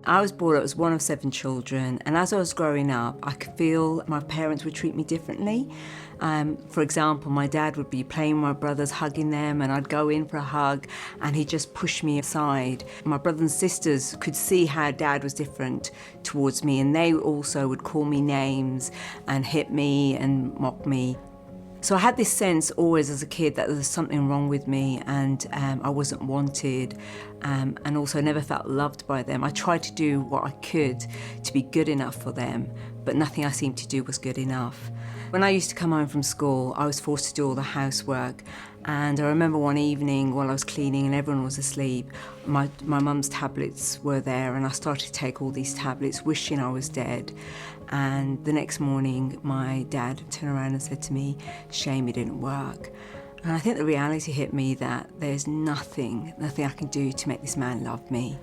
I was brought up as one of 7 children, and as I was growing up, I could feel my parents would treat me differently. For example, my dad would be playing with my brothers, hugging them, and I'd go in for a hug, and he'd just push me aside. My brothers and sisters could see how dad was different towards me, and they also would call me names and hit me and mock me. So I had this sense always as a kid that there was something wrong with me, and I wasn't wanted, and also never felt loved by them. I tried to do what I could to be good enough for them, but nothing I seemed to do was good enough. When I used to come home from school, I was forced to do all the housework, and I remember one evening while I was cleaning and everyone was asleep, my mum's tablets were there, and I started to take all these tablets wishing I was dead. And the next morning, my dad turned around and said to me, "Shame it didn't work." And I think the reality hit me that there's nothing I can do to make this man love me.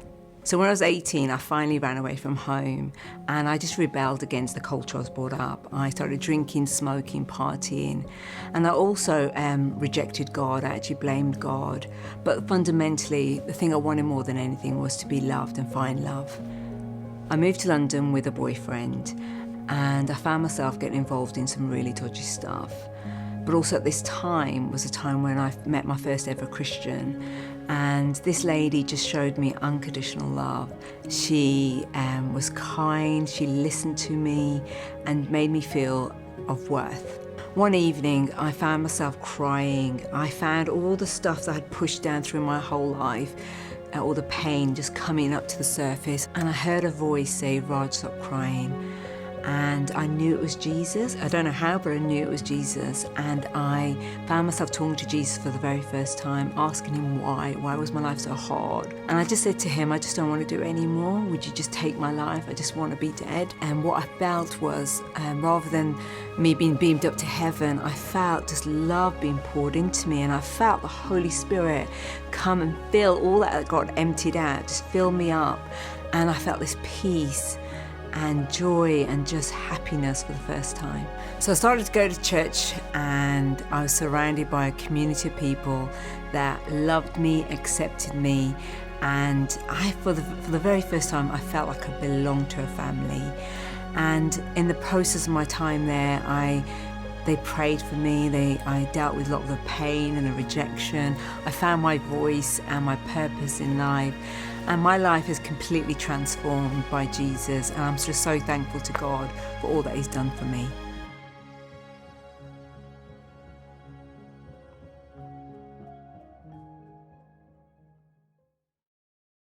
So when I was 18, I finally ran away from home, and I just rebelled against the culture I was brought up. I started drinking, smoking, partying, and I also rejected God. I actually blamed God. But fundamentally, the thing I wanted more than anything was to be loved and find love. I moved to London with a boyfriend, and I found myself getting involved in some really dodgy stuff. But also at this time was a time when I met my first ever Christian, and this lady just showed me unconditional love. She was kind, she listened to me and made me feel of worth. One evening, I found myself crying. I found all the stuff that I had pushed down through my whole life, all the pain just coming up to the surface, and I heard a voice say, "Raj, stop crying." And I knew it was Jesus. I don't know how, but I knew it was Jesus. And I found myself talking to Jesus for the very first time, asking him why was my life so hard? And I just said to him, "I just don't want to do it anymore. Would you just take my life? I just want to be dead." And what I felt was, rather than me being beamed up to heaven, I felt just love being poured into me, and I felt the Holy Spirit come and fill all that got emptied out, just fill me up. And I felt this peace and joy and just happiness for the first time. So I started to go to church, and I was surrounded by a community of people that loved me, accepted me, and for the very first time, I felt like I belonged to a family. And in the process of my time there, they prayed for me. I dealt with a lot of the pain and the rejection. I found my voice and my purpose in life. And my life is completely transformed by Jesus, and I'm just so thankful to God for all that he's done for me.